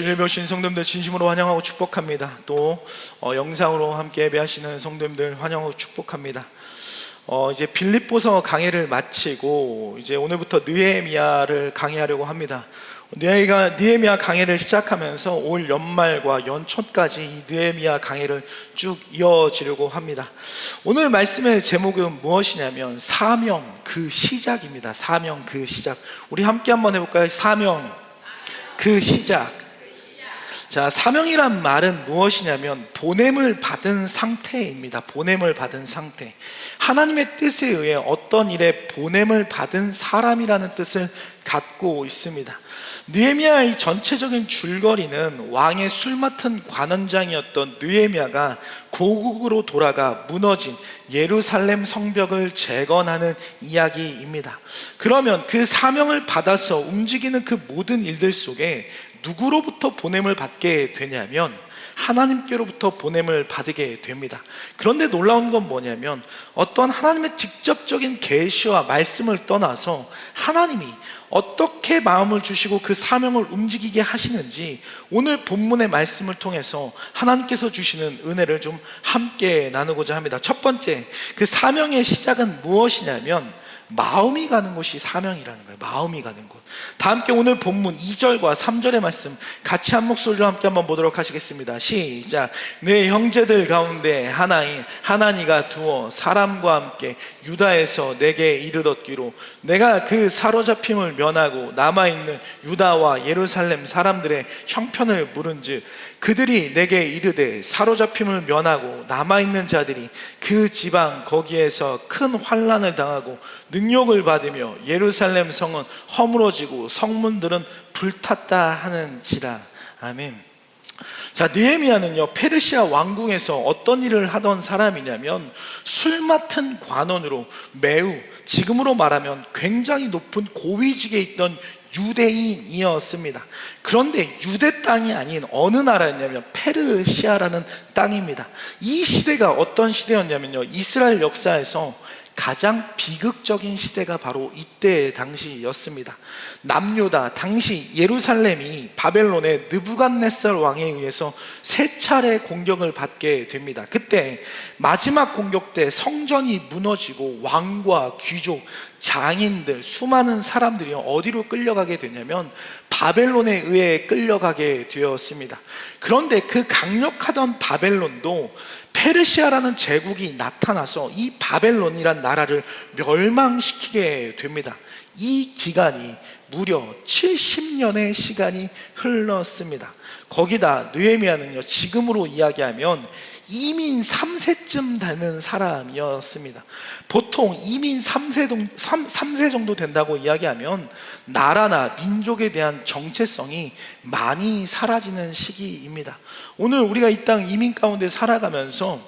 주일 예배 오신 성도님들 진심으로 환영하고 축복합니다. 또 영상으로 함께 예배하시는 성도님들 환영하고 축복합니다. 이제 빌립보서 강해를 마치고 이제 오늘부터 느헤미야를 강해하려고 합니다. 느헤미야 강해를 시작하면서 올 연말과 연초까지 이 느헤미야 강해를 쭉 이어지려고 합니다. 오늘 말씀의 제목은 무엇이냐면 사명 그 시작입니다. 사명 그 시작. 우리 함께 한번 해볼까요? 사명 그 시작. 자, 사명이란 말은 무엇이냐면 보냄을 받은 상태입니다. 보냄을 받은 상태. 하나님의 뜻에 의해 어떤 일에 보냄을 받은 사람이라는 뜻을 갖고 있습니다. 느헤미야의 전체적인 줄거리는 왕의 술 맡은 관원장이었던 느헤미야가 고국으로 돌아가 무너진 예루살렘 성벽을 재건하는 이야기입니다. 그러면 그 사명을 받아서 움직이는 그 모든 일들 속에 누구로부터 보냄을 받게 되냐면 하나님께로부터 보냄을 받게 됩니다. 그런데 놀라운 건 뭐냐면 어떤 하나님의 직접적인 계시와 말씀을 떠나서 하나님이 어떻게 마음을 주시고 그 사명을 움직이게 하시는지 오늘 본문의 말씀을 통해서 하나님께서 주시는 은혜를 좀 함께 나누고자 합니다. 첫 번째, 그 사명의 시작은 무엇이냐면 마음이 가는 곳이 사명이라는 거예요. 마음이 가는 곳. 다 함께 오늘 본문 2절과 3절의 말씀 같이 한 목소리로 함께 한번 보도록 하시겠습니다. 시작. 내 형제들 가운데 하나니가 두어 사람과 함께 유다에서 내게 이르렀기로 내가 그 사로잡힘을 면하고 남아있는 유다와 예루살렘 사람들의 형편을 물은즉 그들이 내게 이르되 사로잡힘을 면하고 남아있는 자들이 그 지방 거기에서 큰 환난을 당하고 능욕을 받으며 예루살렘 성은 허물어지고 성문들은 불탔다 하는지라. 아멘. 자, 느헤미야는요 페르시아 왕궁에서 어떤 일을 하던 사람이냐면 술 맡은 관원으로 매우 지금으로 말하면 굉장히 높은 고위직에 있던 유대인이었습니다. 그런데 유대 땅이 아닌 어느 나라였냐면 페르시아라는 땅입니다. 이 시대가 어떤 시대였냐면요 이스라엘 역사에서 가장 비극적인 시대가 바로 이때 당시였습니다. 남유다, 당시 예루살렘이 바벨론의 느부갓네살 왕에 의해서 세 차례 공격을 받게 됩니다. 그때 마지막 공격 때 성전이 무너지고 왕과 귀족, 장인들, 수많은 사람들이 어디로 끌려가게 되냐면 바벨론에 의해 끌려가게 되었습니다. 그런데 그 강력하던 바벨론도 페르시아라는 제국이 나타나서 이 바벨론이란 나라를 멸망시키게 됩니다. 이 기간이 무려 70년의 시간이 흘렀습니다. 거기다 느헤미야는요 지금으로 이야기하면 이민 3세쯤 되는 사람이었습니다. 보통 이민 3세 정도 된다고 이야기하면 나라나 민족에 대한 정체성이 많이 사라지는 시기입니다. 오늘 우리가 이 땅 이민 가운데 살아가면서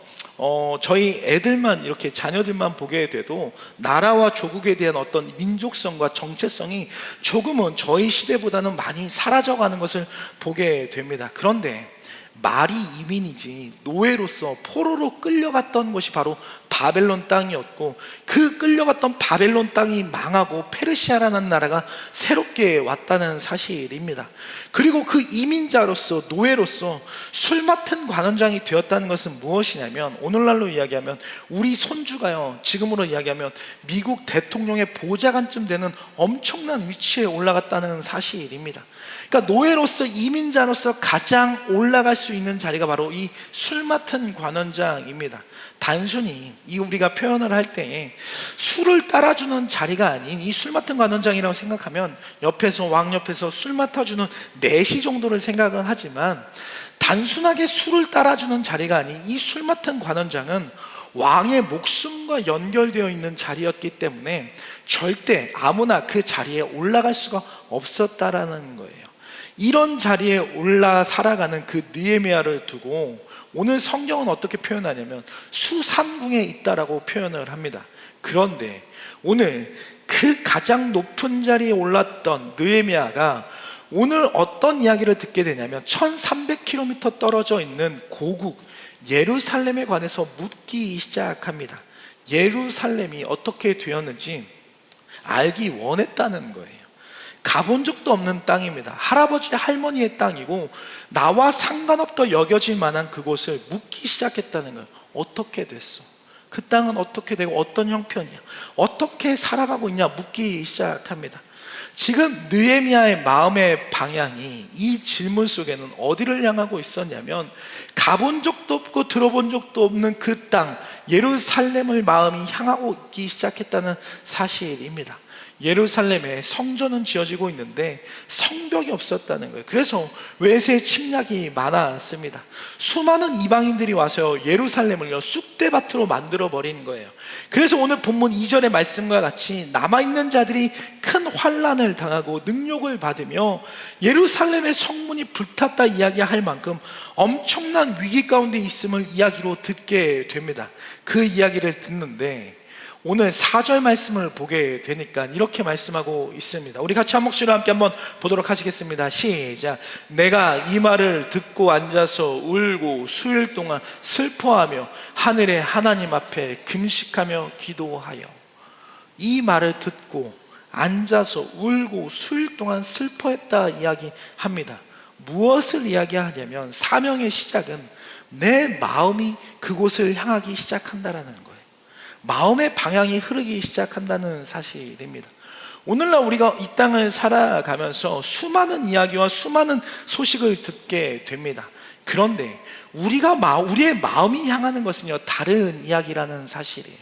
저희 애들만 이렇게 자녀들만 보게 돼도 나라와 조국에 대한 어떤 민족성과 정체성이 조금은 저희 시대보다는 많이 사라져가는 것을 보게 됩니다. 그런데 말이 이민이지 노예로서 포로로 끌려갔던 곳이 바로 바벨론 땅이었고 그 끌려갔던 바벨론 땅이 망하고 페르시아라는 나라가 새롭게 왔다는 사실입니다. 그리고 그 이민자로서 노예로서 술 맡은 관원장이 되었다는 것은 무엇이냐면 오늘날로 이야기하면 우리 손주가요 지금으로 이야기하면 미국 대통령의 보좌관쯤 되는 엄청난 위치에 올라갔다는 사실입니다. 그러니까 노예로서 이민자로서 가장 올라갈 수 있는 자리가 바로 이 술 맡은 관원장입니다. 단순히 이 우리가 표현을 할 때에 술을 따라주는 자리가 아닌 이 술 맡은 관원장이라고 생각하면 옆에서 왕 옆에서 술 맡아주는 내시 정도를 생각은 하지만 단순하게 술을 따라주는 자리가 아닌 이 술 맡은 관원장은 왕의 목숨과 연결되어 있는 자리였기 때문에 절대 아무나 그 자리에 올라갈 수가 없었다라는 거예요. 이런 자리에 올라 살아가는 그 느헤미야를 두고 오늘 성경은 어떻게 표현하냐면 수상궁에 있다라고 표현을 합니다. 그런데 오늘 그 가장 높은 자리에 올랐던 느헤미야가 오늘 어떤 이야기를 듣게 되냐면 1300km 떨어져 있는 고국 예루살렘에 관해서 묻기 시작합니다. 예루살렘이 어떻게 되었는지 알기 원했다는 거예요. 가본 적도 없는 땅입니다. 할아버지 할머니의 땅이고 나와 상관없다 여겨질 만한 그곳을 묻기 시작했다는 거예요. 어떻게 됐어? 그 땅은 어떻게 되고 어떤 형편이야? 어떻게 살아가고 있냐? 묻기 시작합니다. 지금 느헤미야의 마음의 방향이 이 질문 속에는 어디를 향하고 있었냐면, 가본 적도 없고 들어본 적도 없는 그 땅 예루살렘을 마음이 향하고 있기 시작했다는 사실입니다. 예루살렘에 성전은 지어지고 있는데 성벽이 없었다는 거예요. 그래서 외세 침략이 많았습니다. 수많은 이방인들이 와서 예루살렘을요 쑥대밭으로 만들어 버린 거예요. 그래서 오늘 본문 2절의 말씀과 같이 남아있는 자들이 큰 환난을 당하고 능욕을 받으며 예루살렘의 성문이 불탔다 이야기할 만큼 엄청난 위기 가운데 있음을 이야기로 듣게 됩니다. 그 이야기를 듣는데 오늘 4절 말씀을 보게 되니까 이렇게 말씀하고 있습니다. 우리 같이 한 목소리로 함께 한번 보도록 하시겠습니다. 시작. 내가 이 말을 듣고 앉아서 울고 수일 동안 슬퍼하며 하늘의 하나님 앞에 금식하며 기도하여. 이 말을 듣고 앉아서 울고 수일 동안 슬퍼했다 이야기합니다. 무엇을 이야기하냐면 사명의 시작은 내 마음이 그곳을 향하기 시작한다라는 거예요. 마음의 방향이 흐르기 시작한다는 사실입니다. 오늘날 우리가 이 땅을 살아가면서 수많은 이야기와 수많은 소식을 듣게 됩니다. 그런데 우리의 마음이 향하는 것은요 다른 이야기라는 사실이에요.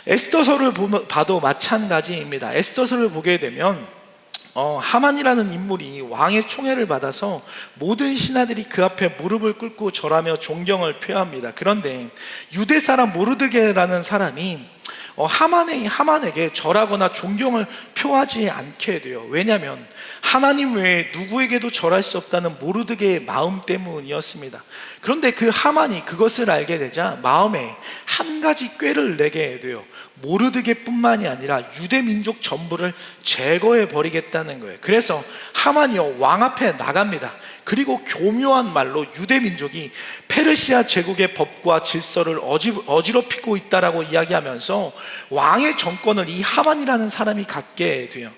에스더서를 봐도 마찬가지입니다. 에스더서를 보게 되면 하만이라는 인물이 왕의 총애를 받아서 모든 신하들이 그 앞에 무릎을 꿇고 절하며 존경을 표합니다. 그런데 유대 사람 모르드게라는 사람이 하만에게 절하거나 존경을 표하지 않게 돼요. 왜냐하면 하나님 외에 누구에게도 절할 수 없다는 모르드게의 마음 때문이었습니다. 그런데 그 하만이 그것을 알게 되자 마음에 한 가지 꾀를 내게 돼요. 모르드게뿐만이 아니라 유대 민족 전부를 제거해 버리겠다는 거예요. 그래서 하만이요 왕 앞에 나갑니다. 그리고 교묘한 말로 유대 민족이 페르시아 제국의 법과 질서를 어지럽히고 있다라고 이야기하면서 왕의 정권을 이 하만이라는 사람이 갖게 돼요.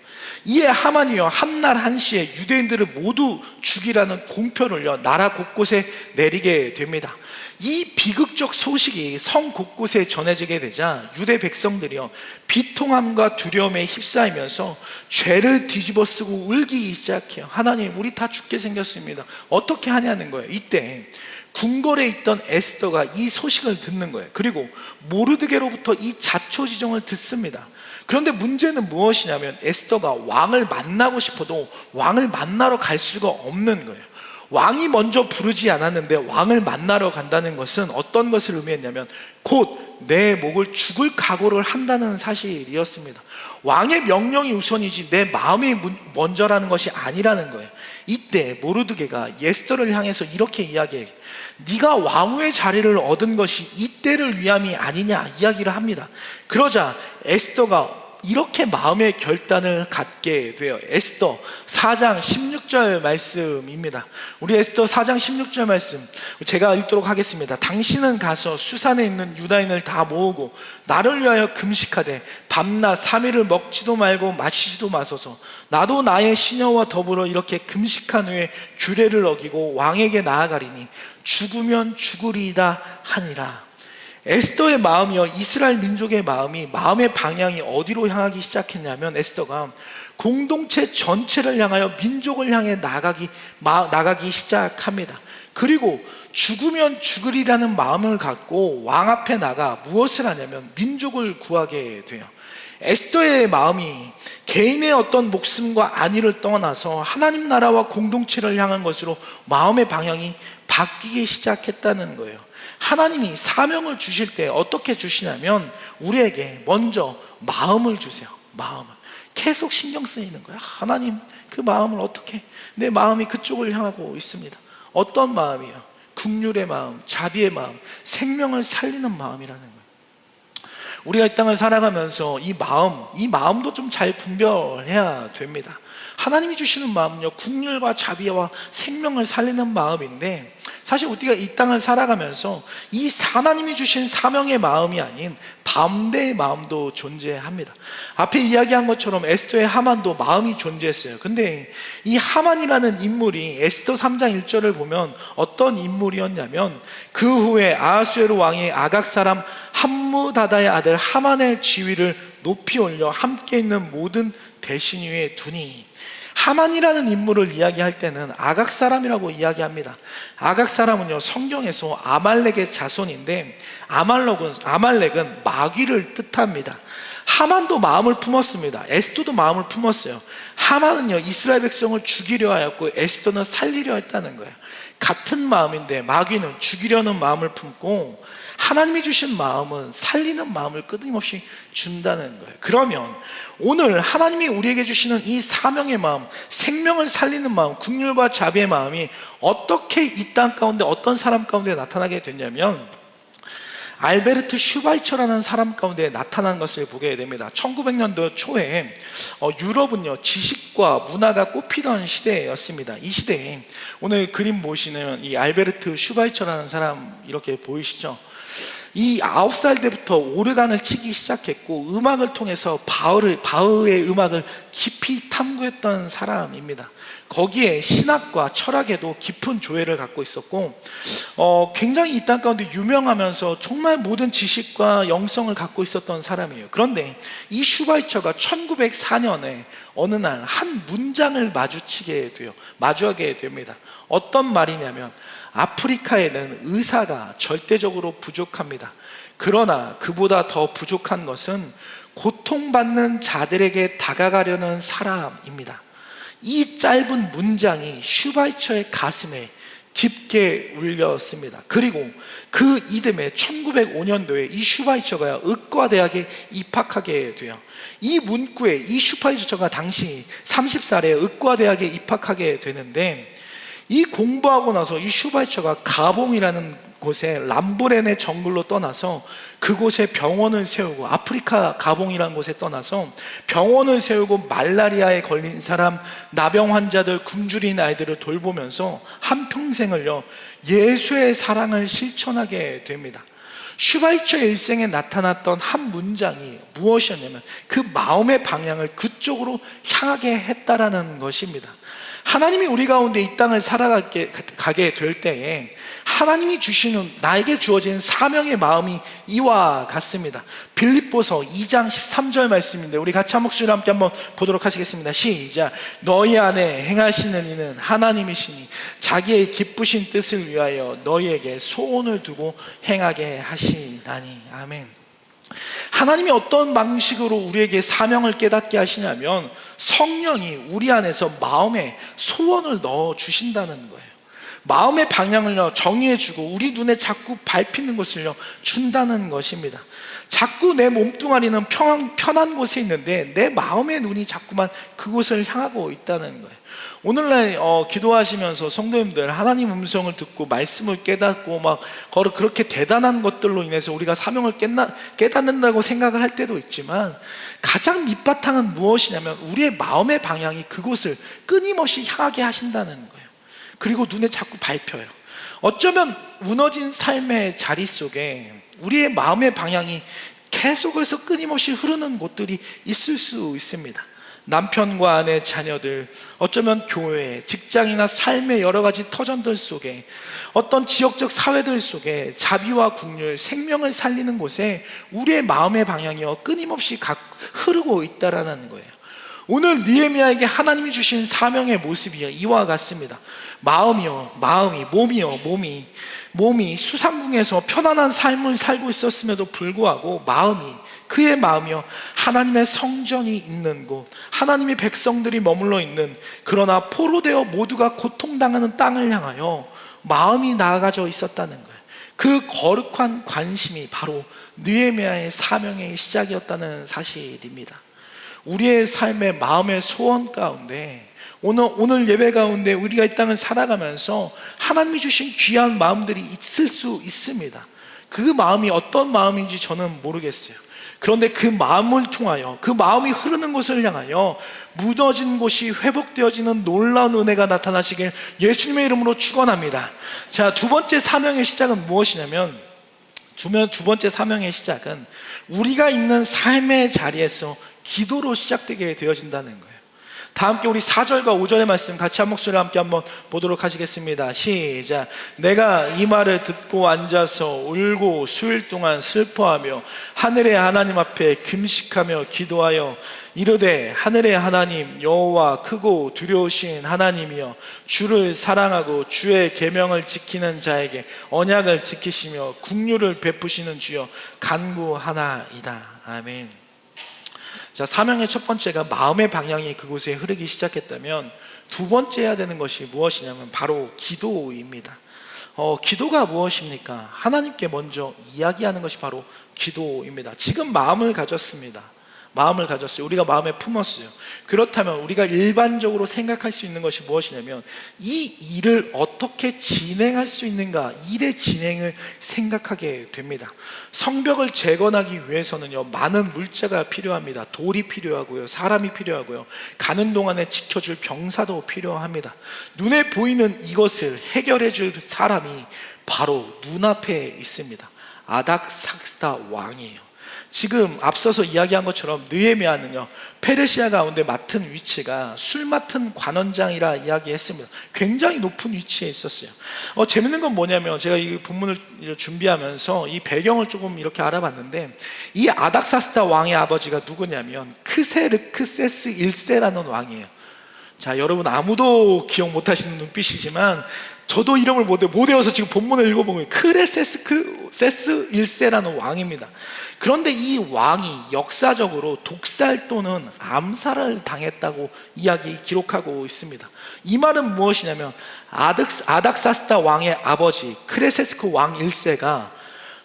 이에 하만이요 한날 한시에 유대인들을 모두 죽이라는 공표를요 나라 곳곳에 내리게 됩니다. 이 비극적 소식이 성 곳곳에 전해지게 되자 유대 백성들이요 비통함과 두려움에 휩싸이면서 죄를 뒤집어쓰고 울기 시작해요. 하나님, 우리 다 죽게 생겼습니다. 어떻게 하냐는 거예요. 이때 궁궐에 있던 에스더가 이 소식을 듣는 거예요. 그리고 모르드게로부터 이 자초지종을 듣습니다. 그런데 문제는 무엇이냐면 에스더가 왕을 만나고 싶어도 왕을 만나러 갈 수가 없는 거예요. 왕이 먼저 부르지 않았는데 왕을 만나러 간다는 것은 어떤 것을 의미했냐면 곧 내 목을 죽을 각오를 한다는 사실이었습니다. 왕의 명령이 우선이지 내 마음이 먼저라는 것이 아니라는 거예요. 이때 모르드게가 에스더를 향해서 이렇게 이야기해요. 네가 왕후의 자리를 얻은 것이 이때를 위함이 아니냐 이야기를 합니다. 그러자 에스더가 이렇게 마음의 결단을 갖게 돼요. 에스더 4장 16절 말씀입니다. 우리 에스더 4장 16절 말씀 제가 읽도록 하겠습니다. 당신은 가서 수산에 있는 유다인을 다 모으고 나를 위하여 금식하되 밤낮 3일을 먹지도 말고 마시지도 마소서. 나도 나의 시녀와 더불어 이렇게 금식한 후에 규례를 어기고 왕에게 나아가리니 죽으면 죽으리이다 하니라. 에스더의 마음이요 이스라엘 민족의 마음의 방향이 어디로 향하기 시작했냐면 에스더가 공동체 전체를 향하여 민족을 향해 나가기 시작합니다. 그리고 죽으면 죽으리라는 마음을 갖고 왕 앞에 나가 무엇을 하냐면 민족을 구하게 돼요. 에스더의 마음이 개인의 어떤 목숨과 안위를 떠나서 하나님 나라와 공동체를 향한 것으로 마음의 방향이 바뀌기 시작했다는 거예요. 하나님이 사명을 주실 때 어떻게 주시냐면 우리에게 먼저 마음을 주세요. 마음을 계속 신경 쓰이는 거예요. 하나님, 그 마음을 어떻게, 내 마음이 그쪽을 향하고 있습니다. 어떤 마음이요? 긍휼의 마음, 자비의 마음, 생명을 살리는 마음이라는 거예요. 우리가 이 땅을 살아가면서 이 마음도 좀 잘 분별해야 됩니다. 하나님이 주시는 마음은요 긍휼과 자비와 생명을 살리는 마음인데 사실 우리가 이 땅을 살아가면서 이 하나님이 주신 사명의 마음이 아닌 반대의 마음도 존재합니다. 앞에 이야기한 것처럼 에스더의 하만도 마음이 존재했어요. 근데 이 하만이라는 인물이 에스더 3장 1절을 보면 어떤 인물이었냐면, 그 후에 아하수에로 왕이 아각 사람 함무다다의 아들 하만의 지위를 높이 올려 함께 있는 모든 대신 위에 두니. 하만이라는 인물을 이야기할 때는 아각 사람이라고 이야기합니다. 아각 사람은요, 성경에서 아말렉의 자손인데, 아말렉은 마귀를 뜻합니다. 하만도 마음을 품었습니다. 에스더도 마음을 품었어요. 하만은요, 이스라엘 백성을 죽이려 하였고 에스더는 살리려 했다는 거예요. 같은 마음인데 마귀는 죽이려는 마음을 품고 하나님이 주신 마음은 살리는 마음을 끊임없이 준다는 거예요. 그러면 오늘 하나님이 우리에게 주시는 이 사명의 마음, 생명을 살리는 마음, 긍휼과 자비의 마음이 어떻게 이 땅 가운데 어떤 사람 가운데 나타나게 됐냐면, 알베르트 슈바이처라는 사람 가운데 나타난 것을 보게 됩니다. 1900년도 초에 유럽은요, 지식과 문화가 꽃피던 시대였습니다. 이 시대에 오늘 그림 보시는 이 알베르트 슈바이처라는 사람 이렇게 보이시죠? 이 9살 때부터 오르간을 치기 시작했고 음악을 통해서 바흐의 음악을 깊이 탐구했던 사람입니다. 거기에 신학과 철학에도 깊은 조예를 갖고 있었고 굉장히 이 땅 가운데 유명하면서 정말 모든 지식과 영성을 갖고 있었던 사람이에요. 그런데 이 슈바이처가 1904년에 어느 날 한 문장을 마주하게 됩니다. 어떤 말이냐면, 아프리카에는 의사가 절대적으로 부족합니다. 그러나 그보다 더 부족한 것은 고통받는 자들에게 다가가려는 사람입니다. 이 짧은 문장이 슈바이처의 가슴에 깊게 울렸습니다. 그리고 그 이듬해 1905년도에 이 슈바이처가 의과대학에 입학하게 돼요. 이 문구에 이 슈바이처가 당시 30살에 의과대학에 입학하게 되는데, 이 공부하고 나서 이 슈바이처가 가봉이라는 곳에 람브렌의 정글로 떠나서 그곳에 병원을 세우고, 아프리카 가봉이라는 곳에 떠나서 병원을 세우고 말라리아에 걸린 사람, 나병 환자들, 굶주린 아이들을 돌보면서 한평생을요 예수의 사랑을 실천하게 됩니다. 슈바이처의 일생에 나타났던 한 문장이 무엇이었냐면, 그 마음의 방향을 그쪽으로 향하게 했다라는 것입니다. 하나님이 우리 가운데 이 땅을 살아가게 될 때에 하나님이 주시는, 나에게 주어진 사명의 마음이 이와 같습니다. 빌립보서 2장 13절 말씀인데 우리 같이 한 목소리로 함께 한번 보도록 하시겠습니다. 시작. 너희 안에 행하시는 이는 하나님이시니 자기의 기쁘신 뜻을 위하여 너희에게 소원을 두고 행하게 하시나니. 아멘. 하나님이 어떤 방식으로 우리에게 사명을 깨닫게 하시냐면, 성령이 우리 안에서 마음에 소원을 넣어 주신다는 거예요. 마음의 방향을 정의해주고 우리 눈에 자꾸 밟히는 것을 준다는 것입니다. 자꾸 내 몸뚱아리는 편한 곳에 있는데 내 마음의 눈이 자꾸만 그곳을 향하고 있다는 거예요. 오늘날 기도하시면서 성도님들, 하나님 음성을 듣고 말씀을 깨닫고 막 그렇게 대단한 것들로 인해서 우리가 사명을 깨닫는다고 생각을 할 때도 있지만, 가장 밑바탕은 무엇이냐면 우리의 마음의 방향이 그곳을 끊임없이 향하게 하신다는 거예요. 그리고 눈에 자꾸 밟혀요. 어쩌면 무너진 삶의 자리 속에 우리의 마음의 방향이 계속해서 끊임없이 흐르는 곳들이 있을 수 있습니다. 남편과 아내, 자녀들, 어쩌면 교회, 직장이나 삶의 여러 가지 터전들 속에, 어떤 지역적 사회들 속에 자비와 긍휼, 생명을 살리는 곳에 우리의 마음의 방향이 끊임없이 흐르고 있다라는 거예요. 오늘 느헤미야에게 하나님이 주신 사명의 모습이 이와 같습니다. 몸이 수상궁에서 편안한 삶을 살고 있었음에도 불구하고 그의 마음이요 하나님의 성전이 있는 곳, 하나님의 백성들이 머물러 있는, 그러나 포로되어 모두가 고통당하는 땅을 향하여 마음이 나아가져 있었다는 거예요. 그 거룩한 관심이 바로 느헤미야의 사명의 시작이었다는 사실입니다. 우리의 삶의 마음의 소원 가운데 오늘 예배 가운데 우리가 이 땅을 살아가면서 하나님이 주신 귀한 마음들이 있을 수 있습니다. 그 마음이 어떤 마음인지 저는 모르겠어요. 그런데 그 마음을 통하여, 그 마음이 흐르는 곳을 향하여 무너진 곳이 회복되어지는 놀라운 은혜가 나타나시길 예수님의 이름으로 축원합니다. 자, 두 번째 사명의 시작은 무엇이냐면, 두 번째 사명의 시작은 우리가 있는 삶의 자리에서 기도로 시작되게 되어진다는 거예요. 다 함께 우리 4절과 5절의 말씀 같이 한 목소리로 함께 한번 보도록 하시겠습니다. 시작. 내가 이 말을 듣고 앉아서 울고 수일 동안 슬퍼하며 하늘의 하나님 앞에 금식하며 기도하여 이르되, 하늘의 하나님 여호와 크고 두려우신 하나님이여, 주를 사랑하고 주의 계명을 지키는 자에게 언약을 지키시며 긍휼을 베푸시는 주여 간구하나이다. 아멘. 자, 사명의 첫 번째가 마음의 방향이 그곳에 흐르기 시작했다면, 두 번째 해야 되는 것이 무엇이냐면 바로 기도입니다. 기도가 무엇입니까? 하나님께 먼저 이야기하는 것이 바로 기도입니다. 지금 마음을 가졌습니다. 마음을 가졌어요. 우리가 마음에 품었어요. 그렇다면 우리가 일반적으로 생각할 수 있는 것이 무엇이냐면, 이 일을 어떻게 진행할 수 있는가, 일의 진행을 생각하게 됩니다. 성벽을 재건하기 위해서는요, 많은 물자가 필요합니다. 돌이 필요하고요, 사람이 필요하고요, 가는 동안에 지켜줄 병사도 필요합니다. 눈에 보이는 이것을 해결해 줄 사람이 바로 눈앞에 있습니다. 아닥삭스다 왕이에요. 지금 앞서서 이야기한 것처럼 느헤미야는요, 페르시아 가운데 맡은 위치가 술 맡은 관원장이라 이야기했습니다. 굉장히 높은 위치에 있었어요. 재밌는 건 뭐냐면, 제가 이 본문을 준비하면서 이 배경을 조금 이렇게 알아봤는데, 이 아닥사스다 왕의 아버지가 누구냐면 크세르크세스 1세라는 왕이에요. 자, 여러분 아무도 기억 못하시는 눈빛이지만 저도 이름을 못 외워서 지금 본문을 읽어보면 크레세스 1세라는 왕입니다. 그런데 이 왕이 역사적으로 독살 또는 암살을 당했다고 기록하고 있습니다. 이 말은 무엇이냐면, 아닥사스다 왕의 아버지 크레세스크 왕 1세가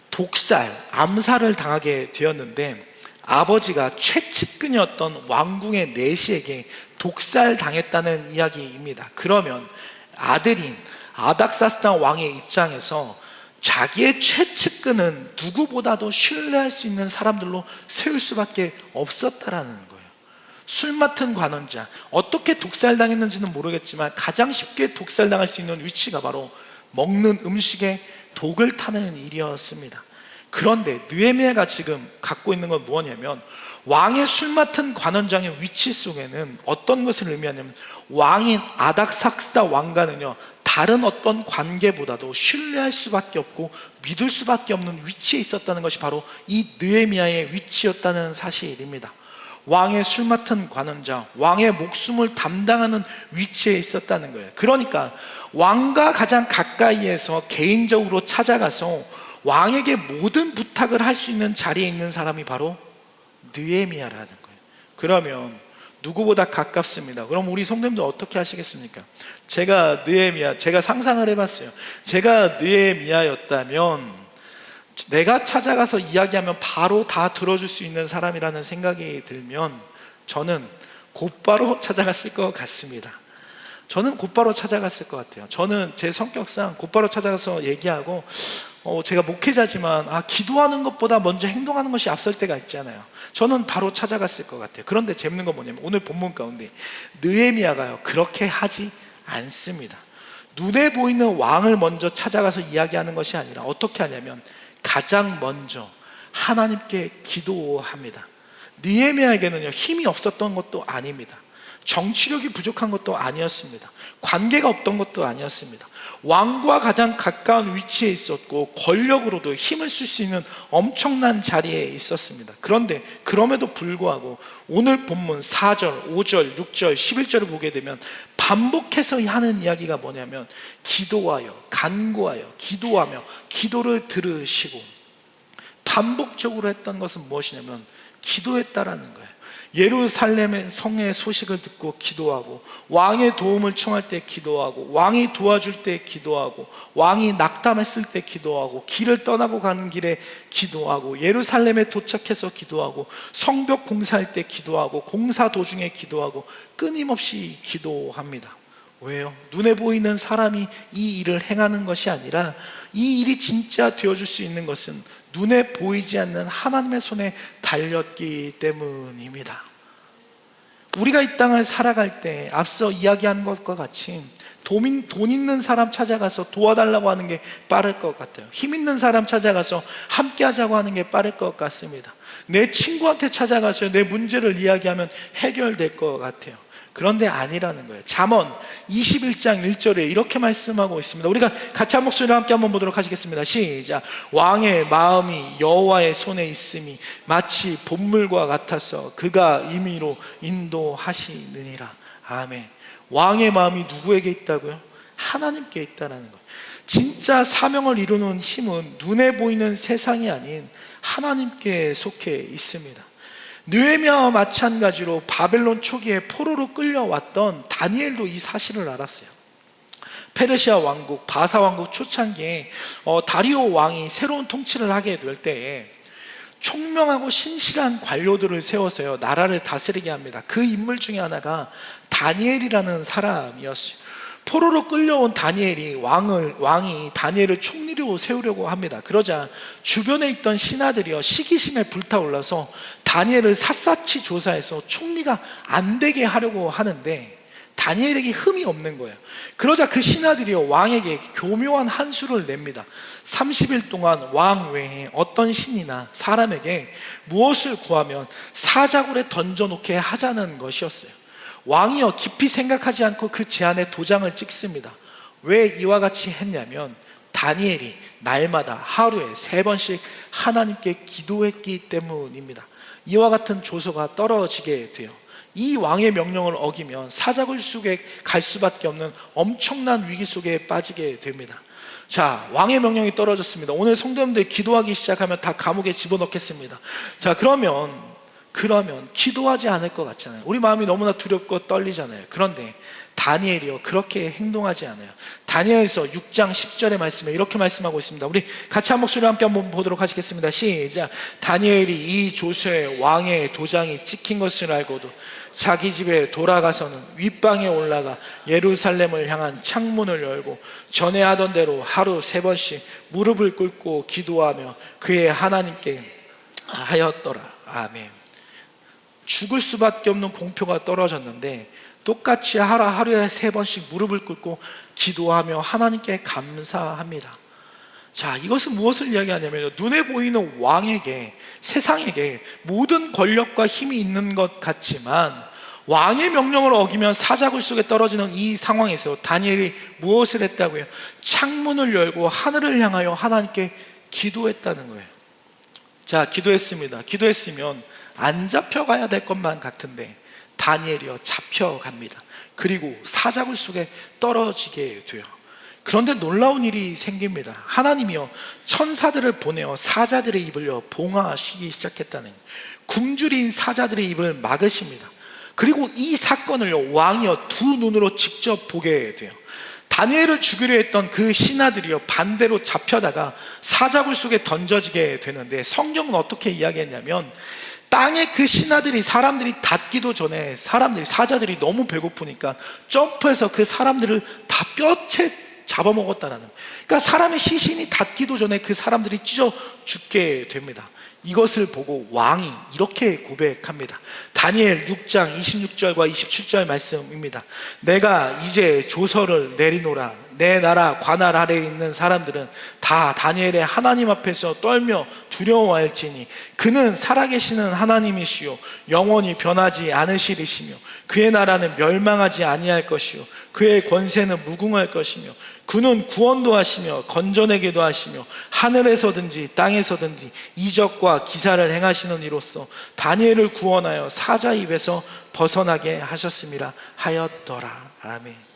독살, 암살을 당하게 되었는데, 아버지가 최측근이었던 왕궁의 내시에게 독살 당했다는 이야기입니다. 그러면 아들인 아닥사스다 왕의 입장에서 자기의 최측근은 누구보다도 신뢰할 수 있는 사람들로 세울 수밖에 없었다라는 거예요. 술 맡은 관원자, 어떻게 독살당했는지는 모르겠지만 가장 쉽게 독살당할 수 있는 위치가 바로 먹는 음식에 독을 타는 일이었습니다. 그런데 느헤미야가 지금 갖고 있는 건 뭐냐면, 왕의 술 맡은 관원장의 위치 속에는 어떤 것을 의미하냐면, 왕인 아닥삭스다 왕과는요, 다른 어떤 관계보다도 신뢰할 수밖에 없고 믿을 수밖에 없는 위치에 있었다는 것이 바로 이 느헤미야의 위치였다는 사실입니다. 왕의 술 맡은 관원자, 왕의 목숨을 담당하는 위치에 있었다는 거예요. 그러니까 왕과 가장 가까이에서 개인적으로 찾아가서 왕에게 모든 부탁을 할 수 있는 자리에 있는 사람이 바로 느헤미야라는 거예요. 그러면 누구보다 가깝습니다. 그럼 우리 성도님들 어떻게 하시겠습니까? 제가 상상을 해봤어요. 제가 느헤미야였다면 내가 찾아가서 이야기하면 바로 다 들어줄 수 있는 사람이라는 생각이 들면 저는 곧바로 찾아갔을 것 같습니다. 저는 곧바로 찾아갔을 것 같아요. 저는 제 성격상 곧바로 찾아가서 얘기하고, 제가 목회자지만 기도하는 것보다 먼저 행동하는 것이 앞설 때가 있잖아요. 저는 바로 찾아갔을 것 같아요. 그런데 재밌는 건 뭐냐면, 오늘 본문 가운데 느헤미야가요, 그렇게 하지 않습니다. 눈에 보이는 왕을 먼저 찾아가서 이야기하는 것이 아니라 어떻게 하냐면, 가장 먼저 하나님께 기도합니다. 느헤미야에게는요, 힘이 없었던 것도 아닙니다. 정치력이 부족한 것도 아니었습니다. 관계가 없던 것도 아니었습니다. 왕과 가장 가까운 위치에 있었고 권력으로도 힘을 쓸 수 있는 엄청난 자리에 있었습니다. 그런데 그럼에도 불구하고 오늘 본문 4절, 5절, 6절, 11절을 보게 되면 반복해서 하는 이야기가 뭐냐면, 기도하여, 간구하여, 기도하며 기도를 들으시고, 반복적으로 했던 것은 무엇이냐면 기도했다라는 거예요. 예루살렘의 성의 소식을 듣고 기도하고, 왕의 도움을 청할 때 기도하고, 왕이 도와줄 때 기도하고, 왕이 낙담했을 때 기도하고, 길을 떠나고 가는 길에 기도하고, 예루살렘에 도착해서 기도하고, 성벽 공사할 때 기도하고, 공사 도중에 기도하고, 끊임없이 기도합니다. 왜요? 눈에 보이는 사람이 이 일을 행하는 것이 아니라 이 일이 진짜 되어줄 수 있는 것은 눈에 보이지 않는 하나님의 손에 달렸기 때문입니다. 우리가 이 땅을 살아갈 때 앞서 이야기한 것과 같이 돈 있는 사람 찾아가서 도와달라고 하는 게 빠를 것 같아요. 힘 있는 사람 찾아가서 함께 하자고 하는 게 빠를 것 같습니다. 내 친구한테 찾아가서 내 문제를 이야기하면 해결될 것 같아요. 그런데 아니라는 거예요. 잠언 21장 1절에 이렇게 말씀하고 있습니다. 우리가 같이 한 목소리로 함께 한번 보도록 하시겠습니다. 시작. 왕의 마음이 여호와의 손에 있음이 마치 봇물과 같아서 그가 임의로 인도하시느니라. 아멘. 왕의 마음이 누구에게 있다고요? 하나님께 있다는 거예요. 진짜 사명을 이루는 힘은 눈에 보이는 세상이 아닌 하나님께 속해 있습니다. 느헤미야와 마찬가지로 바벨론 초기에 포로로 끌려왔던 다니엘도 이 사실을 알았어요. 페르시아 왕국, 바사 왕국 초창기에 다리오 왕이 새로운 통치를 하게 될 때에 총명하고 신실한 관료들을 세워서요 나라를 다스리게 합니다. 그 인물 중에 하나가 다니엘이라는 사람이었어요. 포로로 끌려온 다니엘이 왕이 다니엘을 총리로 세우려고 합니다. 그러자 주변에 있던 신하들이요 시기심에 불타올라서 다니엘을 샅샅이 조사해서 총리가 안 되게 하려고 하는데 다니엘에게 흠이 없는 거예요. 그러자 그 신하들이요 왕에게 교묘한 한수를 냅니다. 30일 동안 왕 외에 어떤 신이나 사람에게 무엇을 구하면 사자굴에 던져놓게 하자는 것이었어요. 왕이요 깊이 생각하지 않고 그 제안에 도장을 찍습니다. 왜 이와 같이 했냐면 다니엘이 날마다 하루에 3번씩 하나님께 기도했기 때문입니다. 이와 같은 조서가 떨어지게 돼요. 이 왕의 명령을 어기면 사자굴 속에 갈 수밖에 없는 엄청난 위기 속에 빠지게 됩니다. 자, 왕의 명령이 떨어졌습니다. 오늘 성도님들 기도하기 시작하면 다 감옥에 집어넣겠습니다. 자, 그러면 기도하지 않을 것 같잖아요. 우리 마음이 너무나 두렵고 떨리잖아요. 그런데 다니엘이요 그렇게 행동하지 않아요. 다니엘서 6장 10절의 말씀에 이렇게 말씀하고 있습니다. 우리 같이 한 목소리로 함께 한번 보도록 하시겠습니다. 시작. 다니엘이 이 조서에 왕의 도장이 찍힌 것을 알고도 자기 집에 돌아가서는 윗방에 올라가 예루살렘을 향한 창문을 열고 전에 하던 대로 하루 3번씩 무릎을 꿇고 기도하며 그의 하나님께 하였더라. 아멘. 죽을 수밖에 없는 공표가 떨어졌는데 똑같이 하루에 3번씩 무릎을 꿇고 기도하며 하나님께 감사합니다. 자, 이것은 무엇을 이야기하냐면 눈에 보이는 왕에게, 세상에게 모든 권력과 힘이 있는 것 같지만 왕의 명령을 어기면 사자굴 속에 떨어지는 이 상황에서 다니엘이 무엇을 했다고요? 창문을 열고 하늘을 향하여 하나님께 기도했다는 거예요. 자, 기도했으면 안 잡혀가야 될 것만 같은데 다니엘이요 잡혀갑니다. 그리고 사자굴 속에 떨어지게 돼요. 그런데 놀라운 일이 생깁니다. 하나님이요 천사들을 보내어 사자들의 입을요 봉하시기 시작했다는 거예요. 굶주린 사자들의 입을 막으십니다. 그리고 이 사건을요 왕이요 2눈으로 직접 보게 돼요. 다니엘을 죽이려 했던 그 신하들이요 반대로 잡혀다가 사자굴 속에 던져지게 되는데 성경은 어떻게 이야기했냐면 땅에 그 신하들이 사람들이 닿기도 전에 사자들이 너무 배고프니까 점프해서 그 사람들을 다 뼈채 잡아먹었다는 거예요. 그러니까 사람의 시신이 닿기도 전에 그 사람들이 찢어 죽게 됩니다. 이것을 보고 왕이 이렇게 고백합니다. 다니엘 6장 26절과 27절 말씀입니다. 내가 이제 조서를 내리노라. 내 나라 관할 아래에 있는 사람들은 다 다니엘의 하나님 앞에서 떨며 두려워할지니 그는 살아계시는 하나님이시요 영원히 변하지 않으시리시며 그의 나라는 멸망하지 아니할 것이요 그의 권세는 무궁할 것이며 그는 구원도 하시며 건져내기도 하시며 하늘에서든지 땅에서든지 이적과 기사를 행하시는 이로써 다니엘을 구원하여 사자 입에서 벗어나게 하셨음이라 하였더라. 아멘.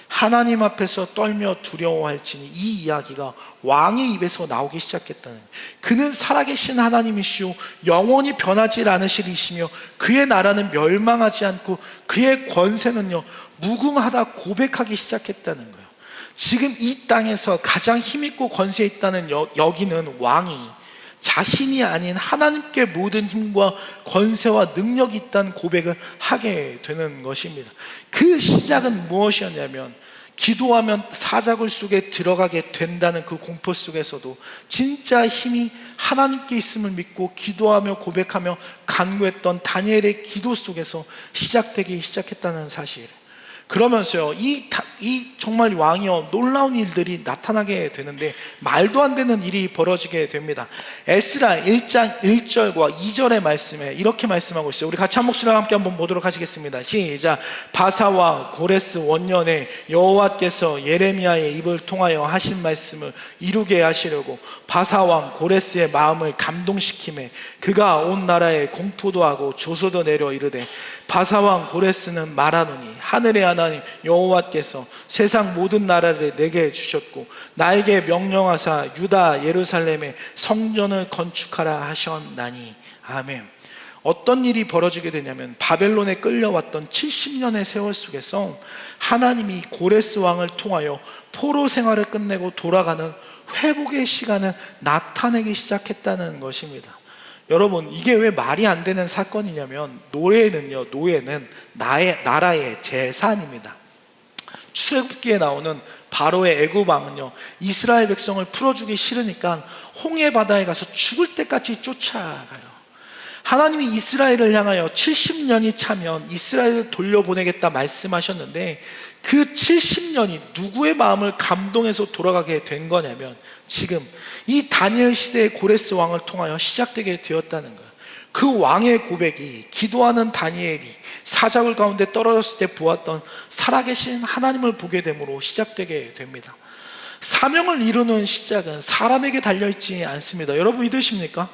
하나님 앞에서 떨며 두려워할지니 이 이야기가 왕의 입에서 나오기 시작했다는 거예요. 그는 살아계신 하나님이시오 영원히 변하지 않으시리시며 그의 나라는 멸망하지 않고 그의 권세는요 무궁하다 고백하기 시작했다는 거예요. 지금 이 땅에서 가장 힘있고 권세 있다는 여기는 왕이 자신이 아닌 하나님께 모든 힘과 권세와 능력이 있다는 고백을 하게 되는 것입니다. 그 시작은 무엇이었냐면, 기도하면 사자굴 속에 들어가게 된다는 그 공포 속에서도 진짜 힘이 하나님께 있음을 믿고 기도하며 고백하며 간구했던 다니엘의 기도 속에서 시작되기 시작했다는 사실. 그러면서요, 이 정말 왕이요, 놀라운 일들이 나타나게 되는데 말도 안 되는 일이 벌어지게 됩니다. 에스라 1장 1절과 2절의 말씀에 이렇게 말씀하고 있어요. 우리 같이 한 목소리로 함께 한번 보도록 하시겠습니다. 시작. 바사와 고레스 원년에 여호와께서 예레미야의 입을 통하여 하신 말씀을 이루게 하시려고 바사왕 고레스의 마음을 감동시키매 그가 온 나라에 공포도 하고 조소도 내려 이르되, 바사왕 고레스는 말하노니 하늘의 하나님 여호와께서 세상 모든 나라를 내게 주셨고 나에게 명령하사 유다 예루살렘에 성전을 건축하라 하셨나니. 아멘. 어떤 일이 벌어지게 되냐면, 바벨론에 끌려왔던 70년의 세월 속에서 하나님이 고레스 왕을 통하여 포로 생활을 끝내고 돌아가는 회복의 시간을 나타내기 시작했다는 것입니다. 여러분, 이게 왜 말이 안 되는 사건이냐면, 노예는 나라의 재산입니다. 출애굽기에 나오는 바로의 애굽 왕은요, 이스라엘 백성을 풀어주기 싫으니까 홍해 바다에 가서 죽을 때까지 쫓아가요. 하나님이 이스라엘을 향하여 70년이 차면 이스라엘을 돌려보내겠다 말씀하셨는데, 그 70년이 누구의 마음을 감동해서 돌아가게 된 거냐면, 지금 이 다니엘 시대의 고레스 왕을 통하여 시작되게 되었다는 거예요. 그 왕의 고백이, 기도하는 다니엘이 사자굴 가운데 떨어졌을 때 보았던 살아계신 하나님을 보게 됨으로 시작되게 됩니다. 사명을 이루는 시작은 사람에게 달려있지 않습니다. 여러분 믿으십니까?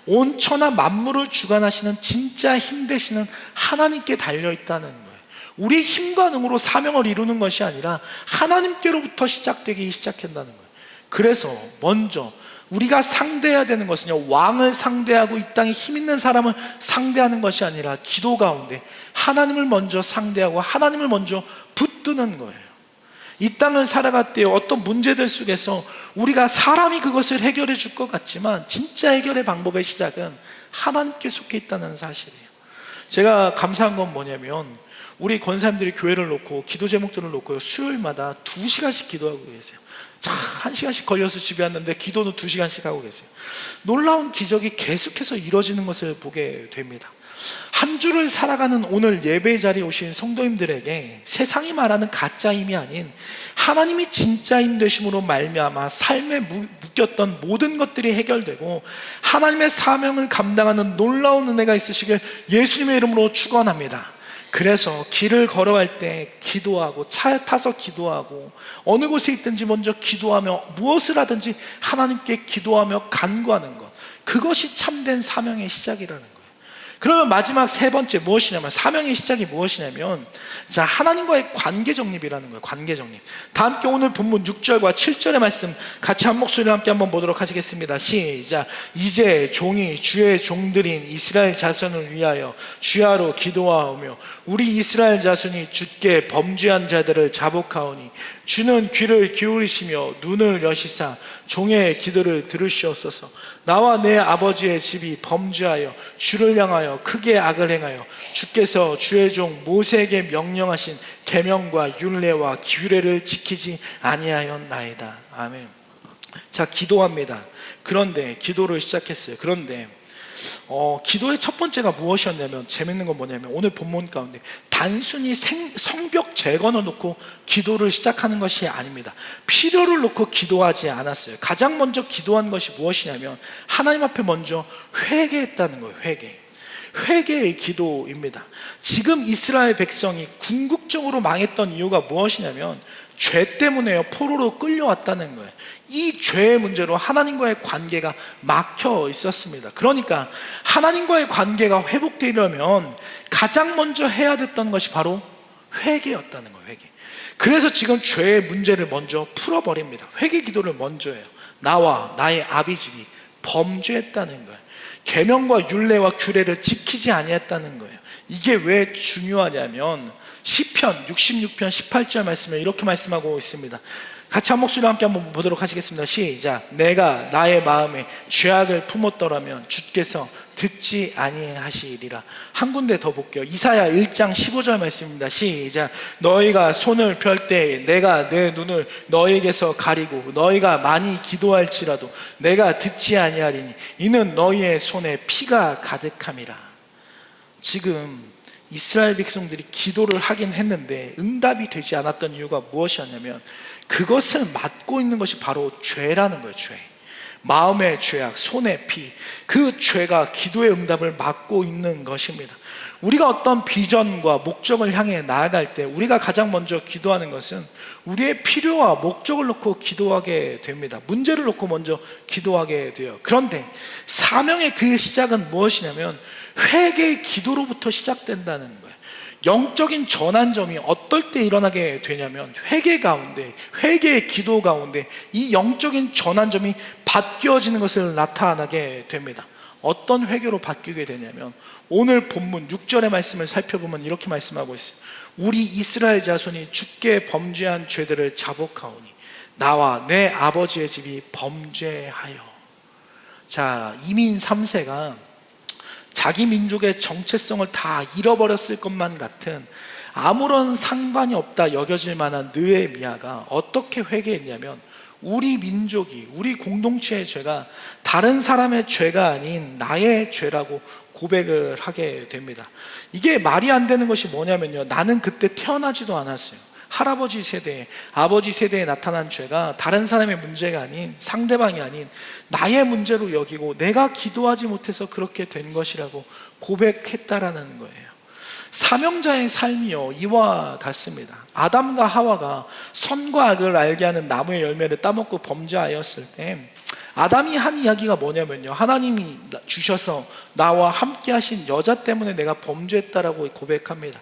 온 천하 만물을 주관하시는 진짜 힘 되시는 하나님께 달려있다는 거예요. 우리 힘과 능으로 사명을 이루는 것이 아니라 하나님께로부터 시작되기 시작한다는 거예요. 그래서 먼저 우리가 상대해야 되는 것은요, 왕을 상대하고 이 땅에 힘 있는 사람을 상대하는 것이 아니라 기도 가운데 하나님을 먼저 상대하고 하나님을 먼저 붙드는 거예요. 이 땅을 살아갈 때 어떤 문제들 속에서 우리가 사람이 그것을 해결해 줄 것 같지만 진짜 해결의 방법의 시작은 하나님께 속해 있다는 사실이에요. 제가 감사한 건 뭐냐면, 우리 권사님들이 교회를 놓고 기도 제목들을 놓고 수요일마다 2시간씩 기도하고 계세요. 자, 1시간씩 걸려서 집에 왔는데 기도는 2시간씩 하고 계세요. 놀라운 기적이 계속해서 이루어지는 것을 보게 됩니다. 한 주를 살아가는 오늘 예배 자리에 오신 성도님들에게 세상이 말하는 가짜 힘이 아닌 하나님이 진짜 힘 되심으로 말미암아 삶에 묶였던 모든 것들이 해결되고 하나님의 사명을 감당하는 놀라운 은혜가 있으시길 예수님의 이름으로 축원합니다. 그래서 길을 걸어갈 때 기도하고, 차에 타서 기도하고, 어느 곳에 있든지 먼저 기도하며 무엇을 하든지 하나님께 기도하며 간구하는 것, 그것이 참된 사명의 시작이라는 거예요. 그러면 마지막 세 번째 무엇이냐면, 사명의 시작이 무엇이냐면, 자, 하나님과의 관계 정립이라는 거예요. 관계 정립. 다 함께 오늘 본문 6절과 7절의 말씀 같이 한 목소리로 함께 한번 보도록 하시겠습니다. 시작. 이제 종이 주의 종들인 이스라엘 자손을 위하여 주야로 기도하오며 우리 이스라엘 자손이 주께 범죄한 자들을 자복하오니 주는 귀를 기울이시며 눈을 여시사 종의 기도를 들으시옵소서. 나와 내 아버지의 집이 범죄하여 주를 향하여 크게 악을 행하여 주께서 주의 종 모세에게 명령하신 계명과 율례와 규례를 지키지 아니하였나이다. 아멘. 자, 기도합니다. 그런데 기도를 시작했어요. 그런데 기도의 첫 번째가 무엇이었냐면, 재밌는 건 뭐냐면, 오늘 본문 가운데 단순히 성벽 재건을 놓고 기도를 시작하는 것이 아닙니다. 필요를 놓고 기도하지 않았어요. 가장 먼저 기도한 것이 무엇이냐면, 하나님 앞에 먼저 회개했다는 거예요. 회개의 기도입니다. 지금 이스라엘 백성이 궁극적으로 망했던 이유가 무엇이냐면, 죄 때문에요, 포로로 끌려왔다는 거예요. 이 죄의 문제로 하나님과의 관계가 막혀 있었습니다. 그러니까 하나님과의 관계가 회복되려면 가장 먼저 해야 됐던 것이 바로 회개였다는 거예요. 회개. 그래서 지금 죄의 문제를 먼저 풀어버립니다. 회개 기도를 먼저 해요. 나와 나의 아비집이 범죄했다는 거예요. 계명과 율례와 규례를 지키지 아니했다는 거예요. 이게 왜 중요하냐면, 시편 66편 18절 말씀에 이렇게 말씀하고 있습니다. 같이 한 목소리로 함께 한번 보도록 하시겠습니다. 시작. 내가 나의 마음에 죄악을 품었더라면 주께서 듣지 아니하시리라. 한 군데 더 볼게요. 이사야 1장 15절 말씀입니다. 시작. 너희가 손을 펼 때에 내가 내 눈을 너희에게서 가리고 너희가 많이 기도할지라도 내가 듣지 아니하리니 이는 너희의 손에 피가 가득함이라. 지금 이스라엘 백성들이 기도를 하긴 했는데 응답이 되지 않았던 이유가 무엇이었냐면 그것을 맡고 있는 것이 바로 죄라는 거예요. 죄. 마음의 죄악, 손의 피, 그 죄가 기도의 응답을 막고 있는 것입니다. 우리가 어떤 비전과 목적을 향해 나아갈 때 우리가 가장 먼저 기도하는 것은 우리의 필요와 목적을 놓고 기도하게 됩니다. 문제를 놓고 먼저 기도하게 돼요. 그런데 사명의 그 시작은 무엇이냐면 회개의 기도로부터 시작된다는 거예요. 영적인 전환점이 어떨 때 일어나게 되냐면 회개 가운데, 회개의 기도 가운데 이 영적인 전환점이 바뀌어지는 것을 나타나게 됩니다. 어떤 회개로 바뀌게 되냐면 오늘 본문 6절의 말씀을 살펴보면 이렇게 말씀하고 있어요. 우리 이스라엘 자손이 주께 범죄한 죄들을 자복하오니 나와 내 아버지의 집이 범죄하여. 자, 이민 3세가 자기 민족의 정체성을 다 잃어버렸을 것만 같은 아무런 상관이 없다 여겨질 만한 느헤미야가 어떻게 회개했냐면 우리 민족이, 우리 공동체의 죄가 다른 사람의 죄가 아닌 나의 죄라고 고백을 하게 됩니다. 이게 말이 안 되는 것이 뭐냐면요, 나는 그때 태어나지도 않았어요. 할아버지 세대, 아버지 세대에 나타난 죄가 다른 사람의 문제가 아닌, 상대방이 아닌 나의 문제로 여기고 내가 기도하지 못해서 그렇게 된 것이라고 고백했다라는 거예요. 사명자의 삶이요 이와 같습니다. 아담과 하와가 선과 악을 알게 하는 나무의 열매를 따먹고 범죄하였을 때 아담이 한 이야기가 뭐냐면요, 하나님이 주셔서 나와 함께 하신 여자 때문에 내가 범죄했다라고 고백합니다.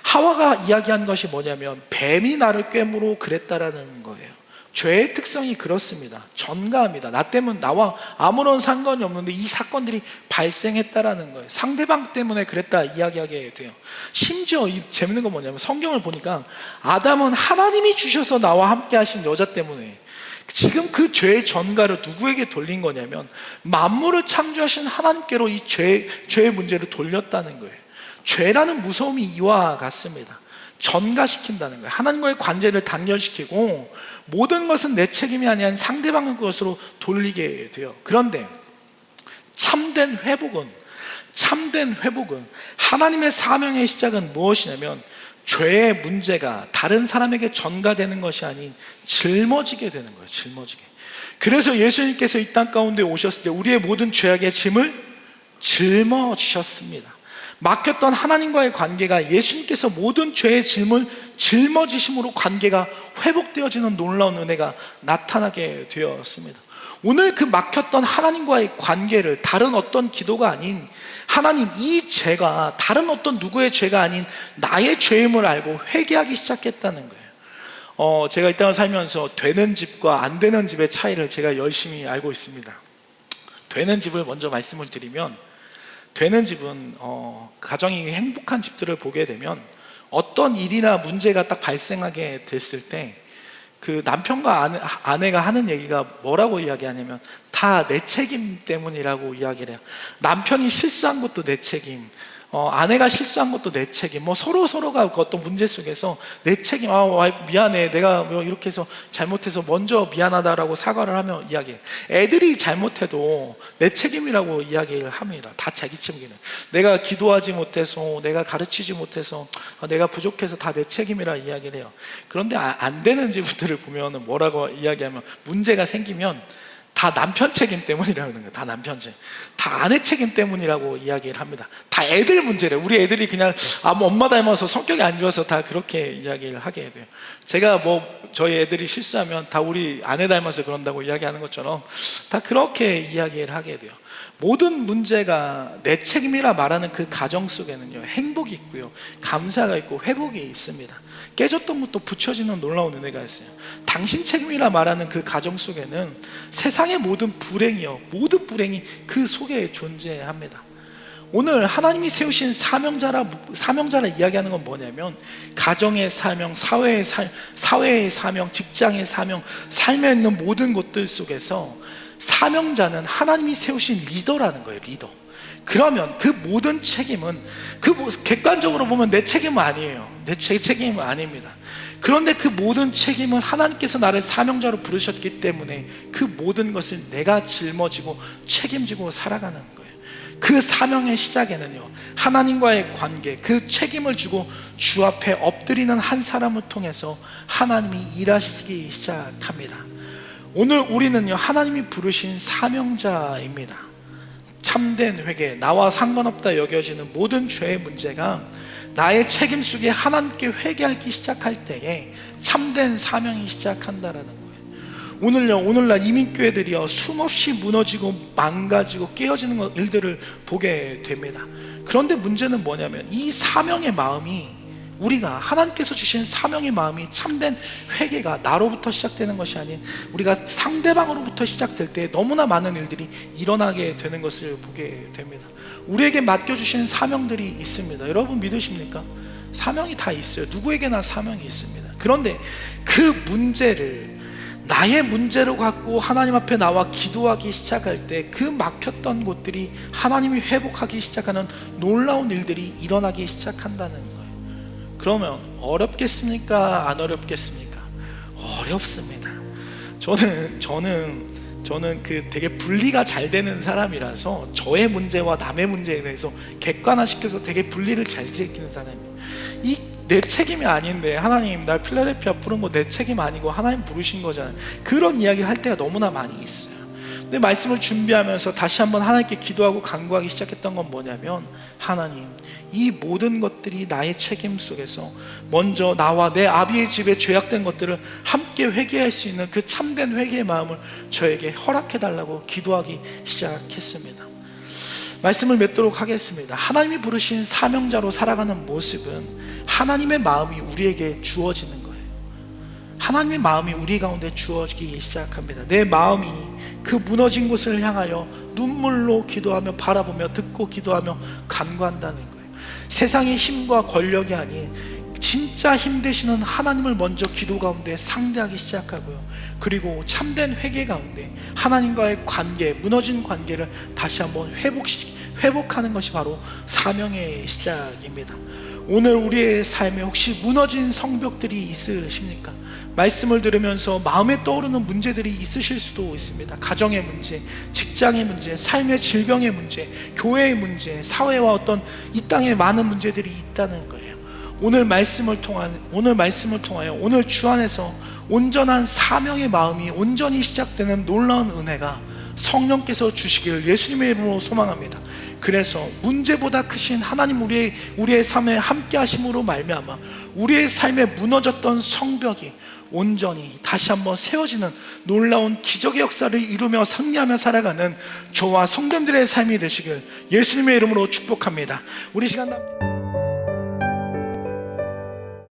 하와가 이야기한 것이 뭐냐면 뱀이 나를 꿰물어 그랬다라는 거예요. 죄의 특성이 그렇습니다. 전가합니다. 나 때문에, 나와 아무런 상관이 없는데 이 사건들이 발생했다라는 거예요. 상대방 때문에 그랬다 이야기하게 돼요. 심지어 이 재밌는 건 뭐냐면 성경을 보니까 아담은 하나님이 주셔서 나와 함께 하신 여자 때문에, 지금 그 죄의 전가를 누구에게 돌린 거냐면 만물을 창조하신 하나님께로 이 죄의 문제를 돌렸다는 거예요. 죄라는 무서움이 이와 같습니다. 전가시킨다는 거예요. 하나님과의 관계를 단절시키고 모든 것은 내 책임이 아닌 상대방의 것으로 돌리게 돼요. 그런데 참된 회복은 하나님의 사명의 시작은 무엇이냐면 죄의 문제가 다른 사람에게 전가되는 것이 아닌 짊어지게 되는 거예요. 짊어지게. 그래서 예수님께서 이 땅 가운데 오셨을 때 우리의 모든 죄악의 짐을 짊어지셨습니다. 막혔던 하나님과의 관계가 예수님께서 모든 죄의 짐을 짊어지심으로 관계가 회복되어지는 놀라운 은혜가 나타나게 되었습니다. 오늘 그 막혔던 하나님과의 관계를 다른 어떤 기도가 아닌, 하나님 이 죄가 다른 어떤 누구의 죄가 아닌 나의 죄임을 알고 회개하기 시작했다는 거예요. 제가 이 땅을 살면서 되는 집과 안 되는 집의 차이를 제가 열심히 알고 있습니다. 되는 집을 먼저 말씀을 드리면, 되는 집은 가정이 행복한 집들을 보게 되면 어떤 일이나 문제가 딱 발생하게 됐을 때 그 남편과 아내가 하는 얘기가 뭐라고 이야기하냐면 다 내 책임 때문이라고 이야기를 해요. 남편이 실수한 것도 내 책임, 아내가 실수한 것도 내 책임, 서로가 어떤 문제 속에서 내 책임, 미안해, 내가 이렇게 해서 잘못해서 먼저 미안하다라고 사과를 하며 이야기해요. 애들이 잘못해도 내 책임이라고 이야기를 합니다. 다 자기 책임이에요. 내가 기도하지 못해서, 내가 가르치지 못해서, 내가 부족해서 다 내 책임이라 이야기를 해요. 그런데 안 되는 집들을 보면 뭐라고 이야기하면, 문제가 생기면 다 남편 책임 때문이라는 거예요. 다 남편 책임, 다 아내 책임 때문이라고 이야기를 합니다. 다 애들 문제래요. 우리 애들이 그냥 엄마 닮아서 성격이 안 좋아서 다 그렇게 이야기를 하게 돼요. 제가 저희 애들이 실수하면 다 우리 아내 닮아서 그런다고 이야기하는 것처럼 다 그렇게 이야기를 하게 돼요. 모든 문제가 내 책임이라 말하는 그 가정 속에는요, 행복이 있고요, 감사가 있고 회복이 있습니다. 깨졌던 것도 붙여지는 놀라운 은혜가 있어요. 당신 책임이라 말하는 그 가정 속에는 세상의 모든 불행이 그 속에 존재합니다. 오늘 하나님이 세우신 사명자라 이야기하는 건 뭐냐면 가정의 사명, 사회의 사명, 직장의 사명, 삶에 있는 모든 것들 속에서 사명자는 하나님이 세우신 리더라는 거예요. 리더. 그러면 그 모든 책임은 객관적으로 보면 내 책임은 아니에요. 내 책임은 아닙니다. 그런데 그 모든 책임을 하나님께서 나를 사명자로 부르셨기 때문에 그 모든 것을 내가 짊어지고 책임지고 살아가는 거예요. 그 사명의 시작에는요, 하나님과의 관계, 그 책임을 주고 주 앞에 엎드리는 한 사람을 통해서 하나님이 일하시기 시작합니다. 오늘 우리는요, 하나님이 부르신 사명자입니다. 참된 회개, 나와 상관없다 여겨지는 모든 죄의 문제가 나의 책임 속에 하나님께 회개하기 시작할 때에 참된 사명이 시작한다라는 거예요. 오늘날 이민교회들이요, 숨없이 무너지고 망가지고 깨어지는 일들을 보게 됩니다. 그런데 문제는 뭐냐면 이 사명의 마음이, 우리가 하나님께서 주신 사명의 마음이 참된 회개가 나로부터 시작되는 것이 아닌 우리가 상대방으로부터 시작될 때 너무나 많은 일들이 일어나게 되는 것을 보게 됩니다. 우리에게 맡겨주신 사명들이 있습니다. 여러분 믿으십니까? 사명이 다 있어요. 누구에게나 사명이 있습니다. 그런데 그 문제를 나의 문제로 갖고 하나님 앞에 나와 기도하기 시작할 때 그 막혔던 곳들이 하나님이 회복하기 시작하는 놀라운 일들이 일어나기 시작한다는 거예요. 그러면 어렵겠습니까? 안 어렵겠습니까? 어렵습니다. 저는 되게 분리가 잘 되는 사람이라서 저의 문제와 남의 문제에 대해서 객관화시켜서 되게 분리를 잘 지키는 사람이에요. 내 책임이 아닌데 하나님 날 필라델피아 부른 거 내 책임 아니고 하나님 부르신 거잖아요. 그런 이야기를 할 때가 너무나 많이 있어요. 근데 말씀을 준비하면서 다시 한번 하나님께 기도하고 간구하기 시작했던 건 뭐냐면, 하나님, 이 모든 것들이 나의 책임 속에서 먼저 나와 내 아비의 집에 죄악된 것들을 함께 회개할 수 있는 그 참된 회개의 마음을 저에게 허락해달라고 기도하기 시작했습니다. 말씀을 맺도록 하겠습니다. 하나님이 부르신 사명자로 살아가는 모습은 하나님의 마음이 우리에게 주어지는 거예요. 하나님의 마음이 우리 가운데 주어지기 시작합니다. 내 마음이 그 무너진 곳을 향하여 눈물로 기도하며 바라보며 듣고 기도하며 간구한다는 거예요. 세상의 힘과 권력이 아닌 진짜 힘 되시는 하나님을 먼저 기도 가운데 상대하기 시작하고요, 그리고 참된 회개 가운데 하나님과의 관계, 무너진 관계를 다시 한번 회복하는 것이 바로 사명의 시작입니다. 오늘 우리의 삶에 혹시 무너진 성벽들이 있으십니까? 말씀을 들으면서 마음에 떠오르는 문제들이 있으실 수도 있습니다. 가정의 문제, 직장의 문제, 삶의 질병의 문제, 교회의 문제, 사회와 어떤 이 땅에 많은 문제들이 있다는 거예요. 오늘 말씀을 통하여 오늘 주 안에서 온전한 사명의 마음이 온전히 시작되는 놀라운 은혜가 성령께서 주시기를 예수님의 이름으로 소망합니다. 그래서 문제보다 크신 하나님 우리의 삶에 함께 하심으로 말미암아 우리의 삶에 무너졌던 성벽이 온전히 다시 한번 세워지는 놀라운 기적의 역사를 이루며 승리하며 살아가는 저와 성도님들의 삶이 되시길 예수님의 이름으로 축복합니다. 우리 시간